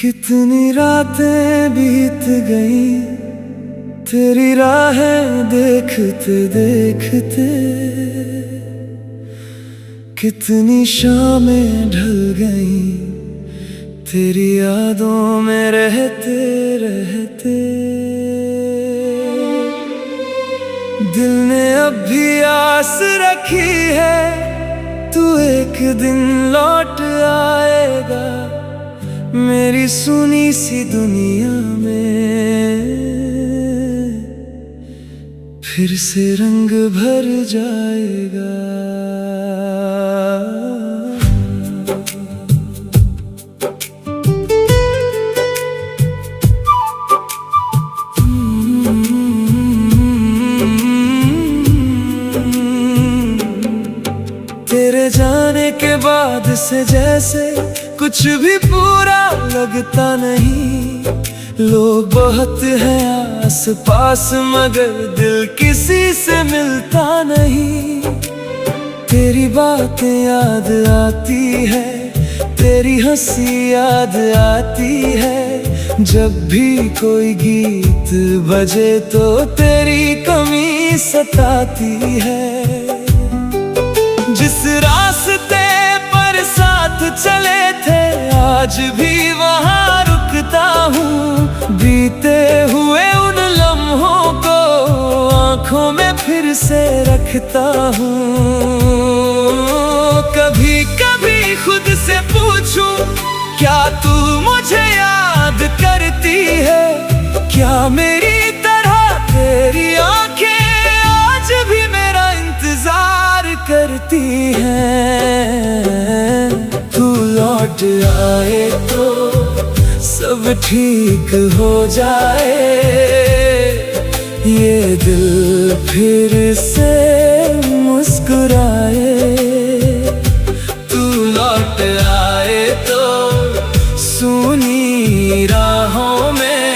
कितनी रातें बीत गई तेरी राहें देखते देखते, कितनी शामें ढल गई तेरी यादों में रहते रहते। दिल ने अब भी आस रखी है तू एक दिन लौट आएगा मेरी सुनी सी दुनिया में, फिर से रंग भर जाएगा। तेरे जाने के बाद से जैसे कुछ भी पूरा लगता नहीं। लोग बहुत हैं आस पास मगर दिल किसी से मिलता नहीं। तेरी बातें याद आती है, तेरी हंसी याद आती है। जब भी कोई गीत बजे तो तेरी कमी सताती है। जिस रास्ते पर साथ चले थे आज भी वहाँ रुकता हूँ। बीते हुए उन लम्हों को आँखों में फिर से रखता हूँ। कभी कभी खुद से पूछूं क्या तू मुझे याद करती है? क्या मेरी तरह तेरी आँखें आज भी मेरा इंतजार करती हैं? तू लौट आए तो सब ठीक हो जाए, ये दिल फिर से मुस्कुराए। तू लौट आए तो सुनी राहों में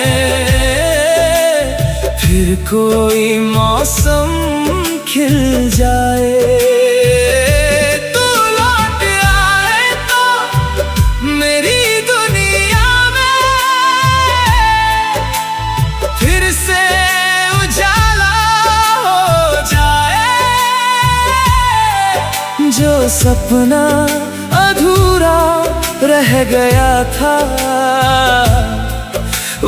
फिर कोई मौसम खिल जाए। जो सपना अधूरा रह गया था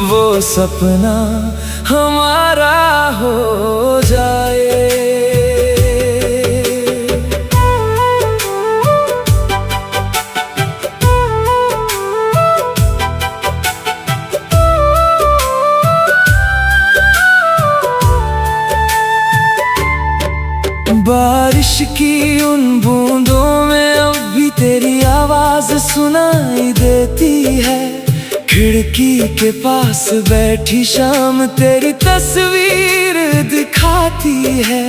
वो सपना हमारा हो जाए। बारिश की उन बूंदों में अब भी तेरी आवाज सुनाई देती है। खिड़की के पास बैठी शाम तेरी तस्वीर दिखाती है।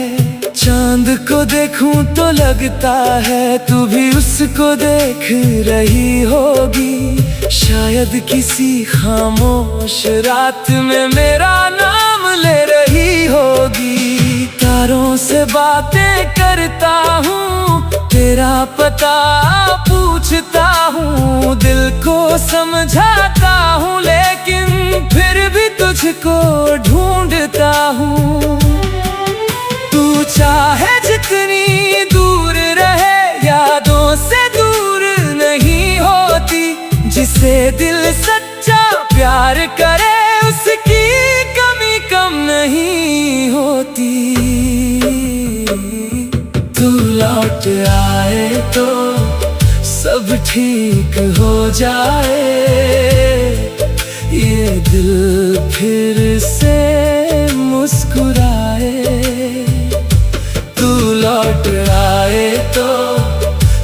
चांद को देखूं तो लगता है तू भी उसको देख रही होगी। शायद किसी खामोश रात में मेरा नाम ले रही होगी। तारों से बातें करता हूँ, तेरा पता पूछता हूँ। दिल को समझाता हूँ लेकिन फिर भी तुझको ढूंढता हूँ। तू चाहे जितनी दूर रहे यादों से दूर नहीं होती। जिसे दिल सच्चा प्यार करे उसकी कमी कम नहीं होती। तू लौट आए तो सब ठीक हो जाए, ये दिल फिर से मुस्कुराए। तू लौट आए तो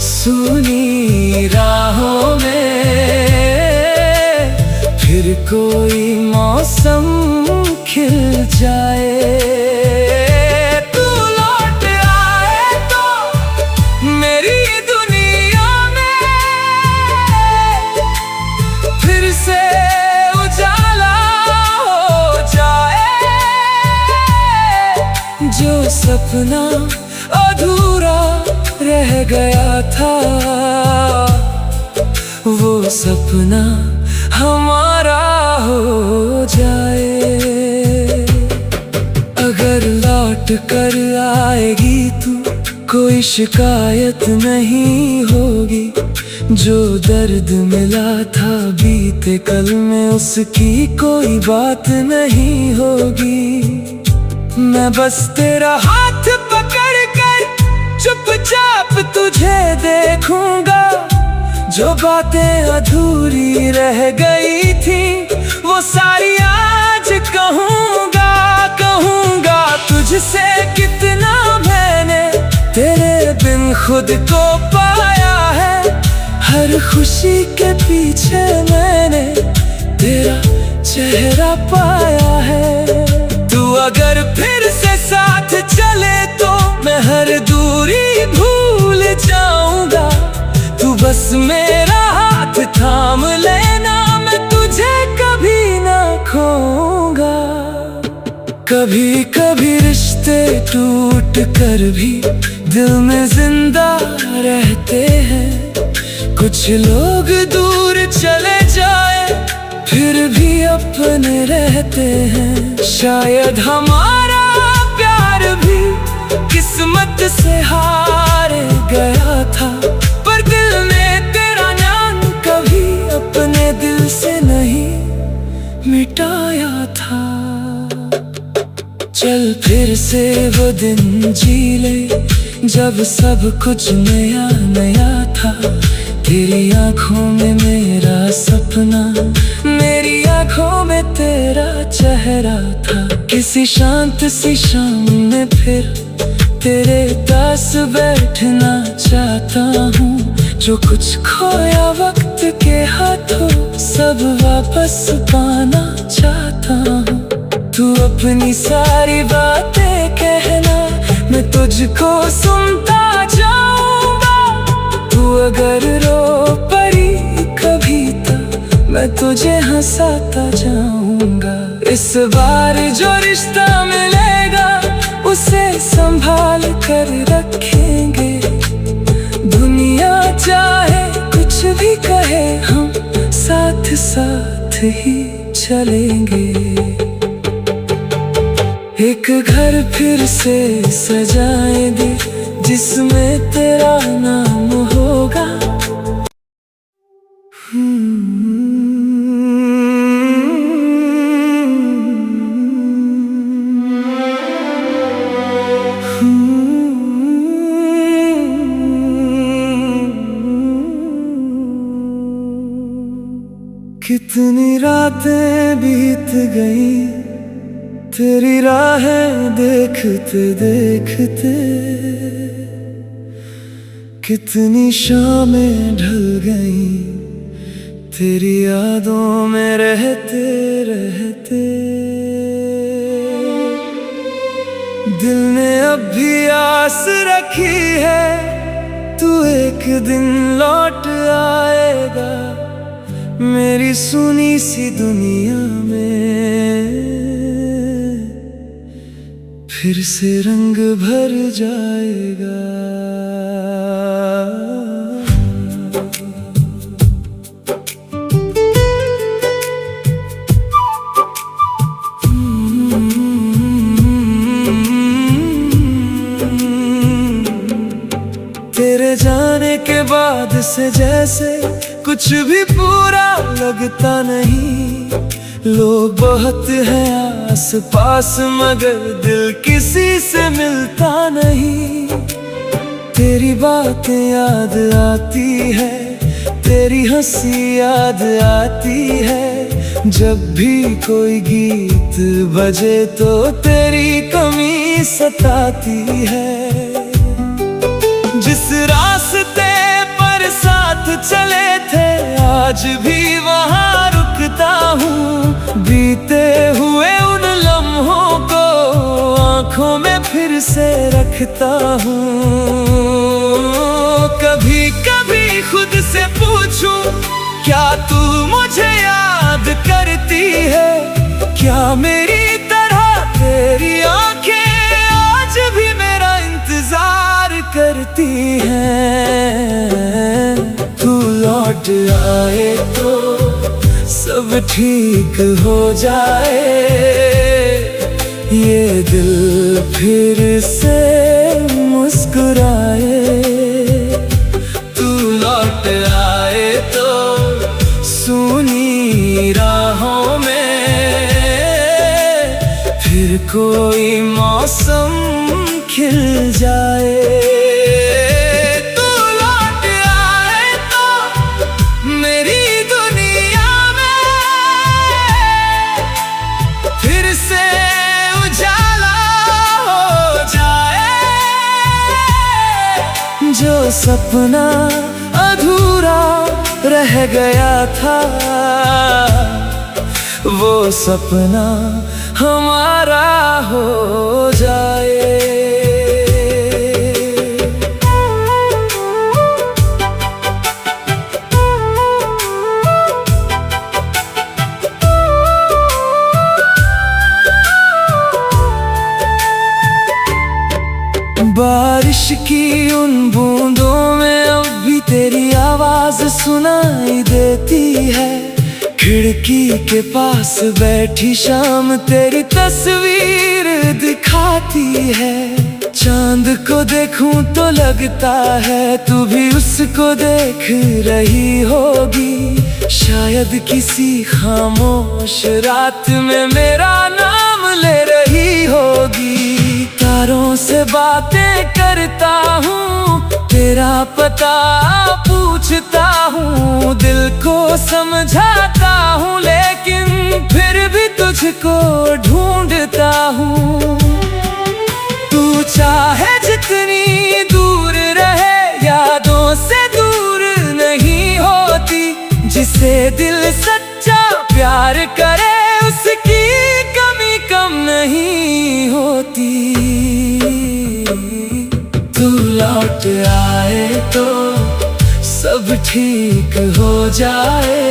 सुनी राहों में फिर कोई मौसम खिल जाए। तू लौट आए तो मेरी दुनिया में फिर से उजाला हो जाए। जो सपना अधूरा रह गया था वो सपना हमारा हो जाए। अगर लौट कर आएगी तू, कोई शिकायत नहीं होगी। जो दर्द मिला था बीते कल में, उसकी कोई बात नहीं होगी। मैं बस तेरा हाथ पकड़ कर चुपचाप तुझे देखूंगा। जो बातें अधूरी रह गई थी, वो सारी आज कहूंगा। कहूंगा तुझसे कितना मैंने तेरे बिन खुद को पाया है। हर खुशी के पीछे मैंने तेरा चेहरा पाया है। तू अगर फिर से साथ चले तो मैं हर दूरी भूल जाऊंगा। तू बस मेरा हाथ थाम लेना, मैं तुझे कभी ना खोऊंगा। कभी कभी रिश्ते टूट कर भी दिल में जिंदा रहते हैं। कुछ लोग दूर चले जाए फिर भी अपने रहते हैं। शायद हमारा प्यार भी किस्मत से हार गया था, पर दिल ने तेरा नाम कभी अपने दिल से नहीं मिटाया था। चल फिर से वो दिन जी ले, जब सब कुछ नया नया था। तेरी आंखों में मेरा सपना, मेरी आंखों में तेरा चेहरा था। किसी शांत सी शाम में फिर तेरे पास बैठना चाहता हूँ। जो कुछ खोया वक्त के हाथों, सब वापस पाना चाहता हूँ। तू अपनी सारी बातें कहना, मैं तुझको सुनता जाऊंगा। तू अगर रो पड़ी कभी तो मैं तुझे हंसाता जाऊंगा। इस बार जो रिश्ता मिलेगा उसे संभाल कर रखेंगे। दुनिया चाहे कुछ भी कहे, हम साथ साथ ही चलेंगे। एक घर फिर से सजाए दे, जिसमें तेरा नाम होगा। कितनी रातें बीत गई तेरी राहें देखते देखते। कितनी शामें ढल गई तेरी यादों में रहते रहते। दिल ने अब भी आस रखी है, तू एक दिन लौट आएगा मेरी सुनी सी दुनिया में। फिर से रंग भर जाएगा। तेरे जाने के बाद से जैसे कुछ भी पूरा लगता नहीं। लोग बहुत हैं आस पास मगर दिल किसी से मिलता नहीं। तेरी बातें याद आती है, तेरी हंसी याद आती है। जब भी कोई गीत बजे तो तेरी कमी सताती है। जिस रास्ते पर साथ चले थे आज भी वहाँ रुकता हूँ। बीते हुए उन लम्हों को आँखों में फिर से रखता हूँ। कभी कभी खुद से पूछूं, क्या तू मुझे याद करती है? क्या मेरी तरह तेरी आंखें आज भी मेरा इंतजार करती हैं? तू लौट आए तो सब ठीक हो जाए, ये दिल फिर से मुस्कुराए। तू लौट आए तो सुनी राहों में फिर कोई मौसम खिल जाए। तू लौट आए तो मेरी दुनिया में फिर से उजाला हो जाए। जो सपना अधूरा रह गया था, वो सपना हमारा हो जाए। बारिश की उन बूंदों में अब भी तेरी आवाज सुनाई देती है। खिड़की के पास बैठी शाम तेरी तस्वीर दिखाती है। चांद को देखूं तो लगता है तू भी उसको देख रही होगी। शायद किसी खामोश रात में मेरा नाम ले रही होगी। तारों से बातें करता हूँ, तेरा पता पूछता हूँ, दिल को समझाता हूँ, लेकिन फिर भी तुझको ढूंढता हूँ। तू चाहे जितनी दूर रहे, यादों से दूर नहीं होती। जिसे दिल सच्चा प्यार करे, उसकी कमी कम नहीं होती। तू लौट आए तो सब ठीक हो जाए,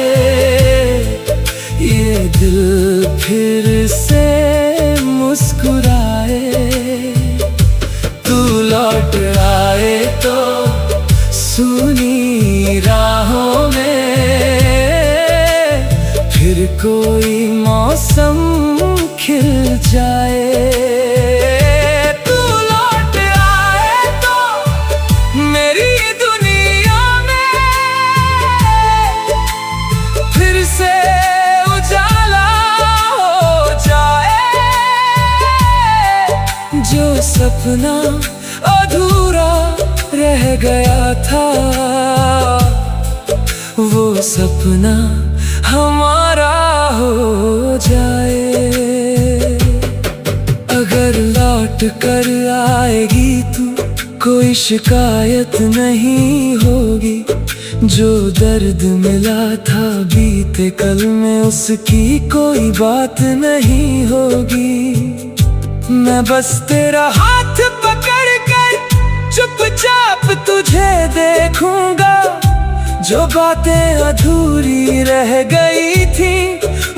ये दिल फिर से मुस्कुराए। तू लौट आए तो सुनी राहों में फिर कोई मौसम खिल जाए। तू लौट आए तो मेरी दुनिया में फिर से उजाला हो जाए। जो सपना अधूरा रह गया था, वो सपना हमारा हो जाए। अगर लौट कर आएगी तू, कोई शिकायत नहीं होगी। जो दर्द मिला था बीते कल में, उसकी कोई बात नहीं होगी। मैं बस तेरा हाथ पकड़ कर चुपचाप तुझे देखूंगा। जो बातें अधूरी रह गई थी,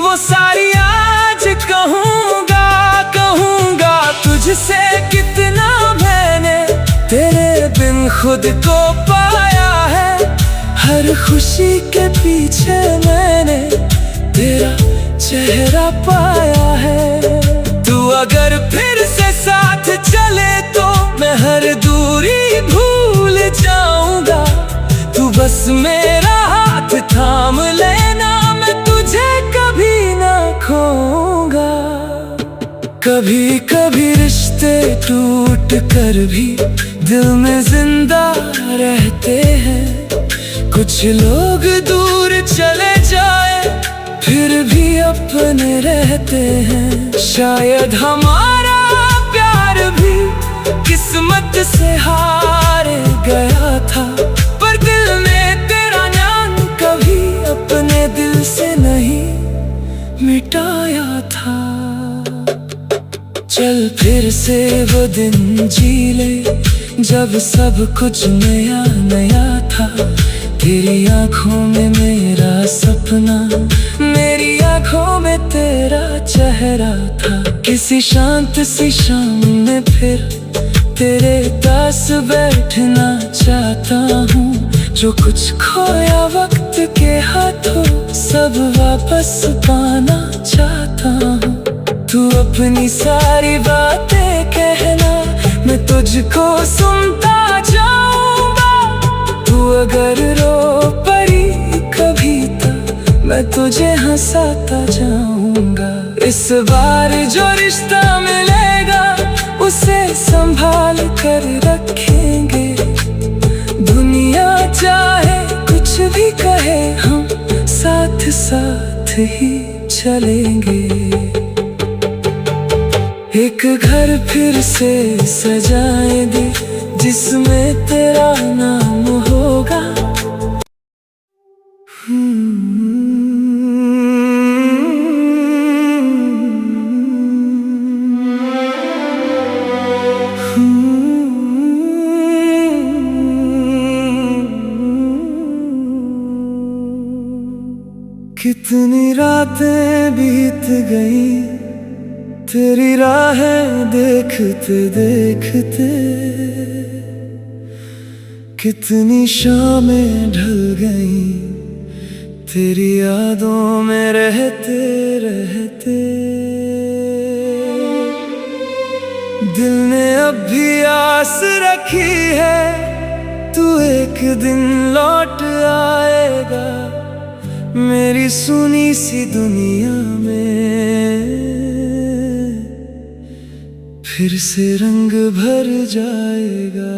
वो सारी आज कहूँगा। कहूँगा तुझसे कितना मैंने तेरे बिन खुद को पाया है। हर खुशी के पीछे मैंने तेरा चेहरा पाया है। तू अगर फिर से साथ चले तो मैं हर दूरी भूल जाऊंगा। तू बस मेरा हाथ थाम लेना, मैं तुझे कभी ना खोऊंगा। कभी कभी रिश्ते टूट कर भी दिल में जिंदा रहते हैं। कुछ लोग दूर चले जाए फिर भी अपने रहते हैं। शायद हमारा प्यार भी किस्मत से हार गया था, पर दिल ने तेरा नाम कभी अपने दिल से नहीं मिटाया था। चल फिर से वो दिन जी ले, जब सब कुछ नया नया था। तेरी आंखों में मेरा सपना, मेरी आंखों में तेरा चेहरा था। किसी शांत सी शाम में फिर तेरे पास बैठना चाहता हूँ। जो कुछ खोया वक्त के हाथों सब वापस पाना चाहता हूँ। तू अपनी सारी बातें कहना, मैं तुझको सुनता जाऊंगा। तू अगर रो पड़ी कभी तो मैं तुझे हंसाता जाऊंगा। इस बार जो रिश्ता मिलेगा उसे संभाल कर रखेंगे। दुनिया चाहे कुछ भी कहे, हम साथ साथ ही चलेंगे। एक घर फिर से सजाए दे जिसमें तेरा नाम होगा। कितनी रातें बीत गई तेरी राहें देखते देखते, कितनी शामें ढल गई तेरी यादों में रहते रहते। दिल ने अब भी आस रखी है तू एक दिन लौट आएगा मेरी सुनी सी दुनिया में। फिर से रंग भर जाएगा।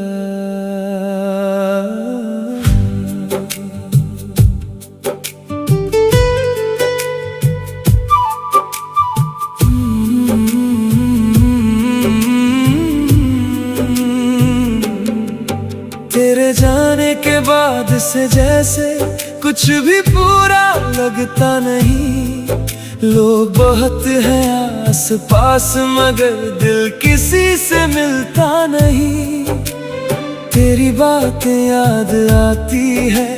तेरे जाने के बाद से जैसे कुछ भी पूरा लगता नहीं। लोग बहुत हैं आस पास मगर दिल किसी से मिलता नहीं। तेरी बातें याद आती है,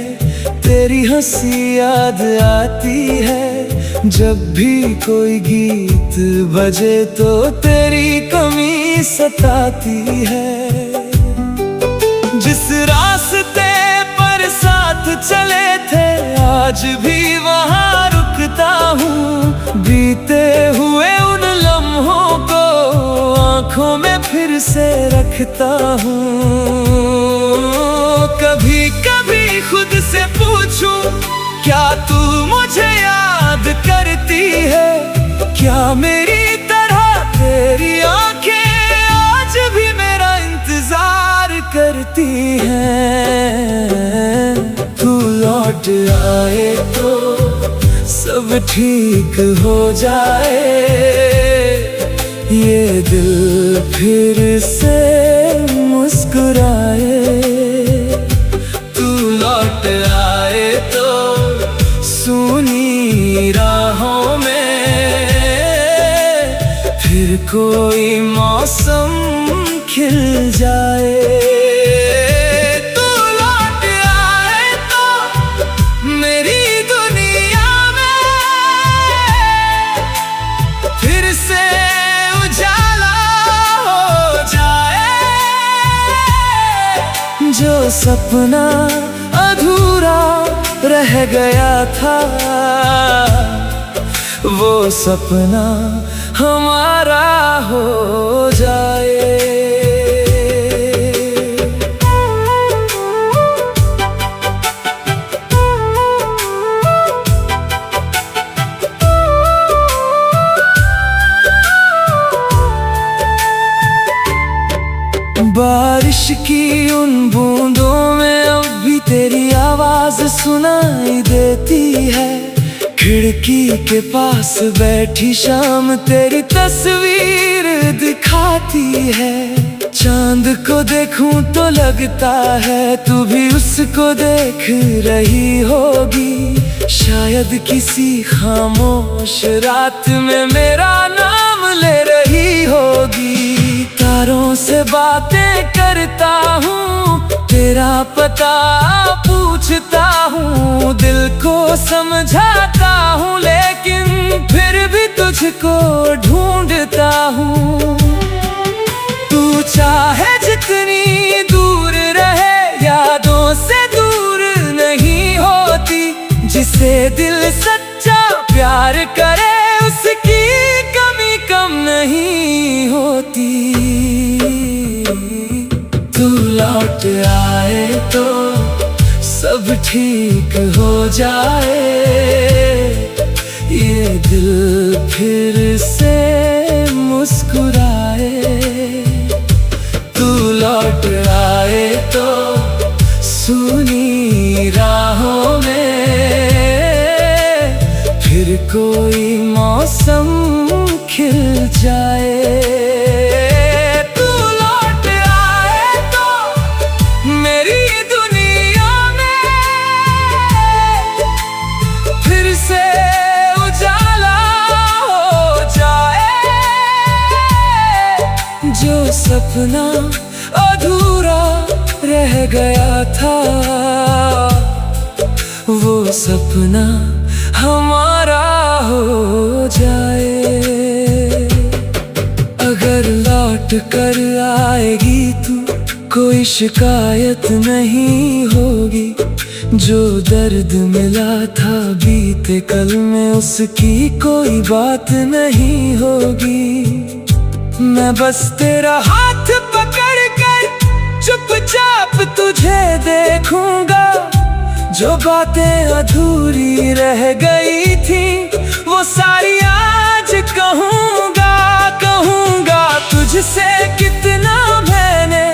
तेरी हंसी याद आती है। जब भी कोई गीत बजे तो तेरी कमी सताती है। जिस रास्ते पर साथ चले थे आज भी वहाँ रुकता हूँ। बीते हुए उन लम्हों को आँखों में फिर से रखता हूँ। कभी कभी खुद से पूछूं क्या तू मुझे याद करती है? क्या मेरी तरह तेरी आँखें आज भी मेरा इंतजार करती हैं? तू लौट आए तो सब ठीक हो जाए, ये दिल फिर से मुस्कुराए। तू लौट आए तो सुनी राहों में फिर कोई मौसम खिल जाए। जो सपना अधूरा रह गया था वो सपना हमारा हो जाए। बारिश की उन बूंदों में अब भी तेरी आवाज सुनाई देती है। खिड़की के पास बैठी शाम तेरी तस्वीर दिखाती है। चांद को देखूं तो लगता है तू भी उसको देख रही होगी। शायद किसी खामोश रात में मेरा नाम ले रही होगी। तारों से बातें करता हूँ, तेरा पता पूछता हूँ। दिल को समझाता हूँ लेकिन फिर भी तुझको ढूंढता हूँ। तू चाहे जितनी दूर रहे यादों से दूर नहीं होती। जिसे दिल सच्चा प्यार करे उसकी कमी कम नहीं होती। तू लौट आए तो सब ठीक हो जाए, ये दिल फिर से मुस्कुराए। तू लौट आए तो सुनी राहों में फिर कोई मौसम खिल जाए। तू लौट आए तो मेरी दुनिया में फिर से उजाला हो जाए। जो सपना अधूरा रह गया था, वो सपना हमारा हो जाए। अगर लौट कर आएगी तू, कोई शिकायत नहीं होगी। जो दर्द मिला था बीते कल में, उसकी कोई बात नहीं होगी। मैं बस तेरा हाथ पकड़ कर चुपचाप तुझे देखूंगा। जो बातें अधूरी रह गई थी, वो सारी आज कहूंगा। कहूंगा तुझसे कितना मैंने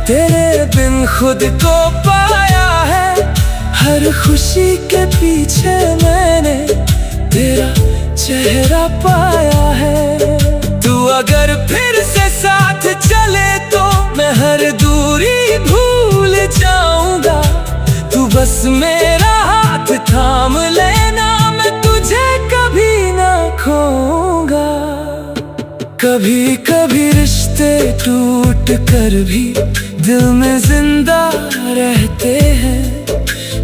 तेरे बिन खुद को पाया है। हर खुशी के पीछे मैंने तेरा चेहरा पाया है। तू अगर फिर से साथ चले तो मैं हर दूरी भूल जाऊंगा। तू बस मेरा हाथ थाम लेना, मैं तुझे कभी ना खोऊंगा। कभी कभी रिश्ते टूट कर भी दिल में जिंदा रहते हैं।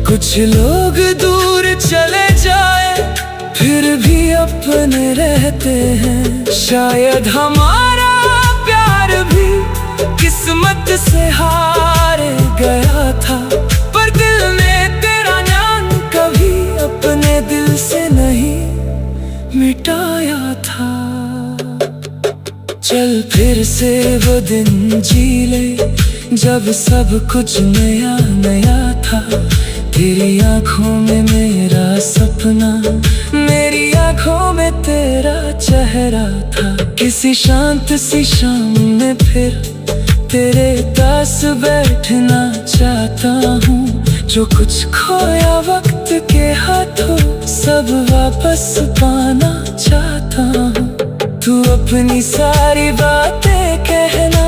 कुछ लोग दूर चले जाए फिर भी अपने रहते हैं। शायद हमारा प्यार भी किस्मत से हार गया था, पर दिल ने तेरा नाम कभी अपने दिल से नहीं मिटाया था। चल फिर से वो दिन जी ले जब सब कुछ नया नया था। तेरी आंखों में मेरा सपना, मेरी आंखों में तेरा चेहरा था। किसी शांत सी शाम में फिर तेरे पास बैठना चाहता हूँ। जो कुछ खोया वक्त के हाथों, सब वापस पाना चाहता हूँ। तू अपनी सारी बातें कहना,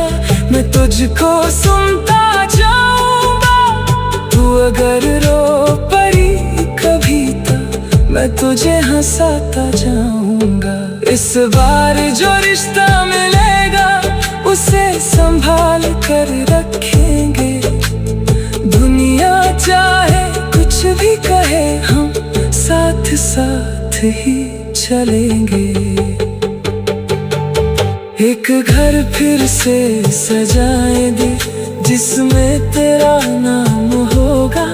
मैं तुझको सुनता जाऊंगा। तू अगर रो पड़ी कभी तो मैं तुझे हंसाता जाऊंगा। इस बार जो रिश्ता मिलेगा उसे संभाल कर रखेंगे। दुनिया चाहे कुछ भी कहे, हम साथ साथ ही चलेंगे। एक घर फिर से सजाए दे जिसमें तेरा नाम होगा।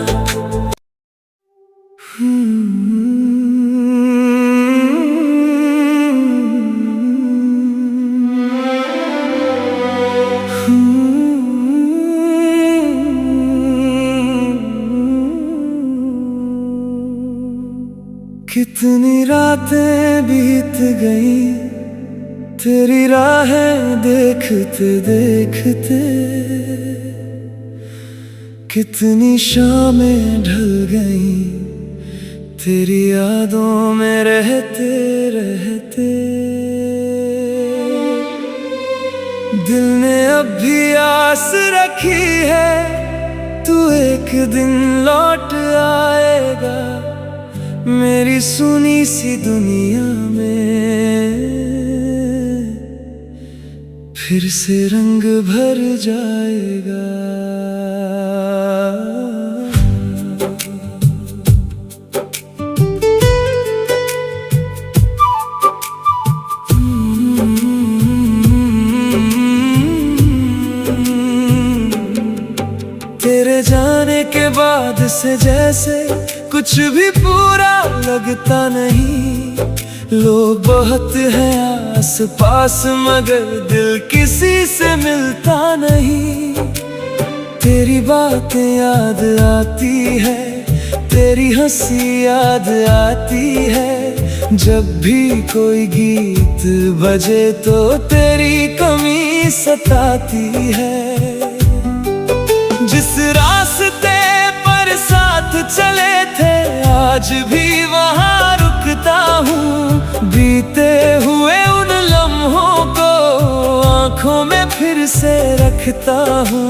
कितनी रातें बीत गई तेरी राहें देखते देखते। कितनी शामें ढल गई तेरी यादों में रहते रहते। दिल ने अब भी आस रखी है तू एक दिन लौट आएगा। मेरी सुनी सी दुनिया में फिर से रंग भर जाएगा। तेरे जाने के बाद से जैसे कुछ भी पूरा लगता नहीं। लोग बहुत हैं आस पास मगर दिल किसी से मिलता नहीं। तेरी बातें याद आती है, तेरी हंसी याद आती है। जब भी कोई गीत बजे तो तेरी कमी सताती है। जिस रास्ते पर साथ चले थे आज भी वहाँ रुकता हूँ। बीते हुए उन लम्हों को आँखों में फिर से रखता हूँ।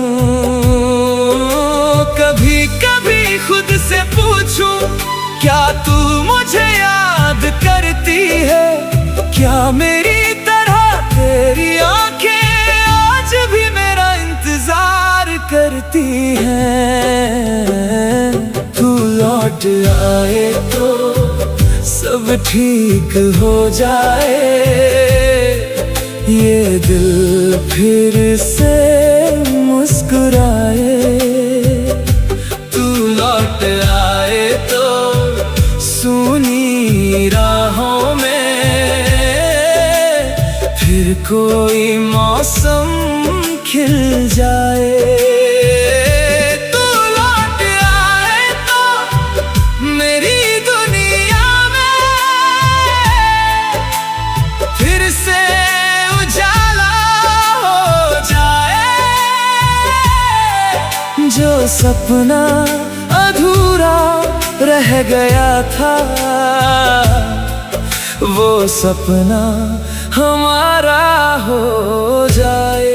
कभी कभी खुद से पूछूं, क्या तू मुझे याद करती है? क्या मेरी तरह तेरी आंखें आज भी मेरा इंतजार करती हैं? तू लौट आए तो सब ठीक हो जाए, ये दिल फिर से मुस्कुराए। तू लौट आए तो सुनी राहों में फिर कोई मौसम खिल जाए। तू लौट आए तो मेरी दुनिया में फिर से उजाला हो जाए। जो सपना अधूरा रह गया था वो सपना हमारा हो जाए।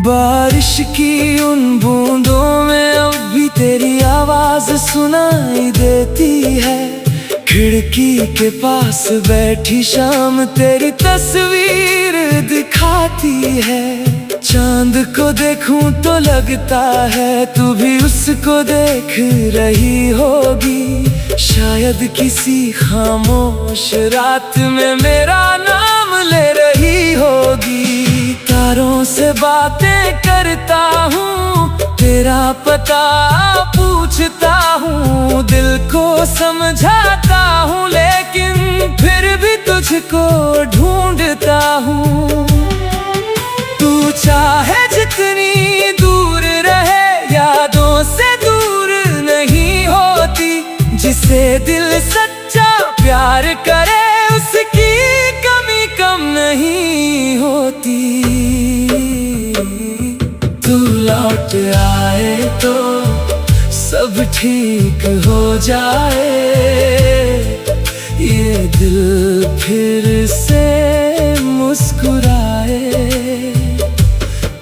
बारिश की उन बूंदों में अब भी तेरी आवाज सुनाई देती है। खिड़की के पास बैठी शाम तेरी तस्वीर दिखाती है। चांद को देखूं तो लगता है तू भी उसको देख रही होगी। शायद किसी खामोश रात में मेरा नाम ले रही होगी। तारों से बातें करता हूँ, तेरा पता पूछता हूँ। दिल को समझाता हूँ लेकिन फिर भी तुझको ढूंढता हूँ। तू चाहे जितनी दूर रहे यादों से दूर नहीं होती। जिसे दिल सच्चा प्यार करे उसकी कमी कम नहीं होती। तू लौट आए तो सब ठीक हो जाए, ये दिल फिर से मुस्कुराए।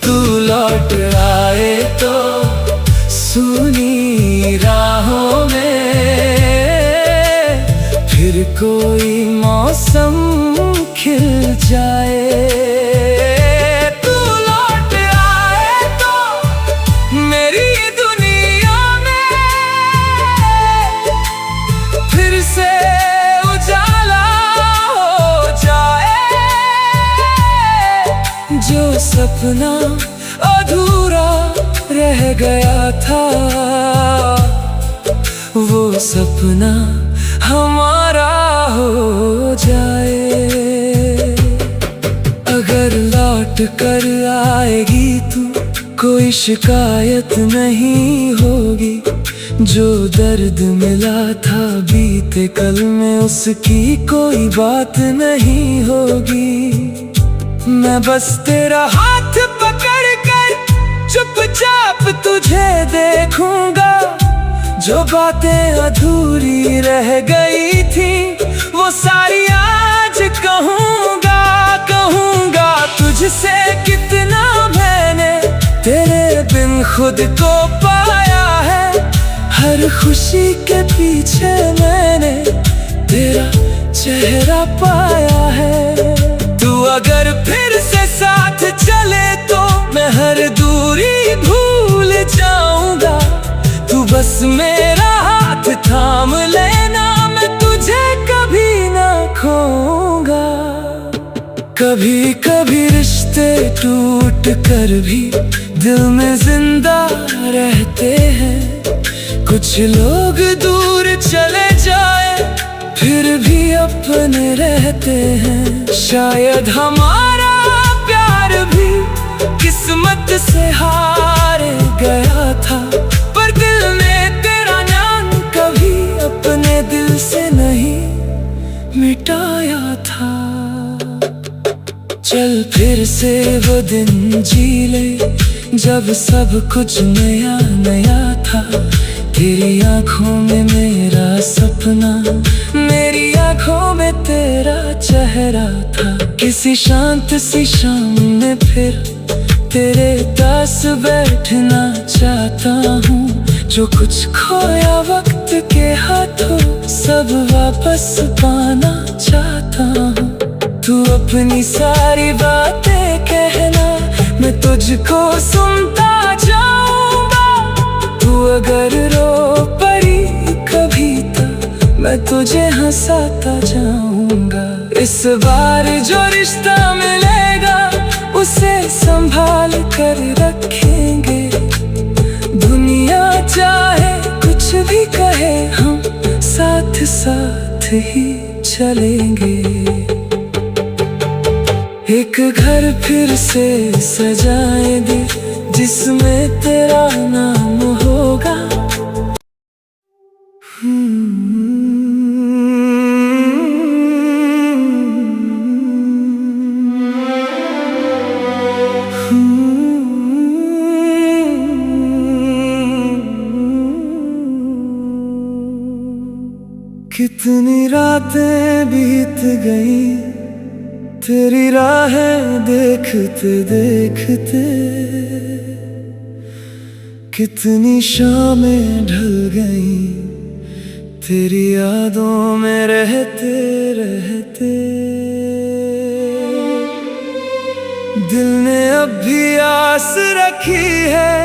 तू लौट आए तो सुनी राहों में फिर कोई मौसम खिल जाए। तू लौट आए तो मेरी दुनिया में फिर से उजाला हो जाए। जो सपना अधूरा रह गया था वो सपना हमारा हो जाए। अगर लौट कर आएगी तू कोई शिकायत नहीं होगी। जो दर्द मिला था बीते कल में उसकी कोई बात नहीं होगी। मैं बस तेरा हाथ पकड़ कर चुपचाप तुझे देखूंगा। जो बातें अधूरी रह गई थी वो सारी आज कहूँगा। कहूँगा तुझसे कितना मैंने तेरे बिन खुद को पाया है। हर खुशी के पीछे मैंने तेरा चेहरा पाया है। तू अगर फिर से साथ चले तो मैं हर दूरी भूल जाऊंगा। तू बस मेरा हाथ हाथ थाम लेना, मैं तुझे कभी ना खोऊंगा। कभी कभी रिश्ते टूट कर भी दिल में जिंदा रहते हैं। कुछ लोग दूर चले जाए फिर भी अपने रहते हैं। शायद हमारा प्यार भी किस्मत से हार गया था, पर दिल ने तेरा नाम कभी अपने दिल से नहीं मिटाया था। चल फिर से वो दिन जी ले जब सब कुछ नया नया था। तेरी आंखों में मेरा सपना, मेरी आंखों में तेरा चेहरा था। किसी शांत सी शाम में फिर तेरे पास बैठना चाहता हूँ। जो कुछ खोया वक्त के हाथों सब वापस पाना चाहता हूँ। तू अपनी सारी बातें कहना, मैं तुझको सुनता जाऊंगा। तू अगर रो पड़ी कभी तो मैं तुझे हंसाता जाऊंगा। इस बार जो रिश्ता मिलेगा उसे संभाल कर रखेंगे। दुनिया चाहे कुछ भी कहे हम साथ साथ ही चलेंगे। एक घर फिर से सजाए दे जिसमें तेरा नाम होगा। कितनी रातें बीत गई तेरी राहें देखते देखते। कितनी शामें ढल गई तेरी यादों में रहते रहते। दिल ने अब भी आस रखी है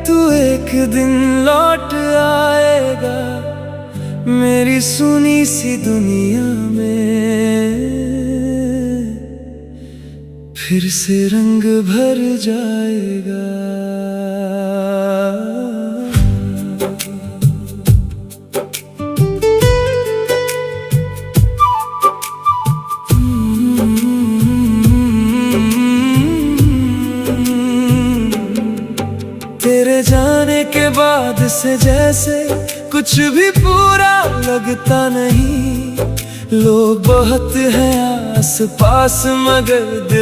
तू एक दिन लौट आएगा। मेरी सुनी सी दुनिया में फिर से रंग भर जाएगा। तेरे जाने के बाद से जैसे कुछ भी पूरा लगता नहीं। लोग बहुत हैं आस पास मगर दिल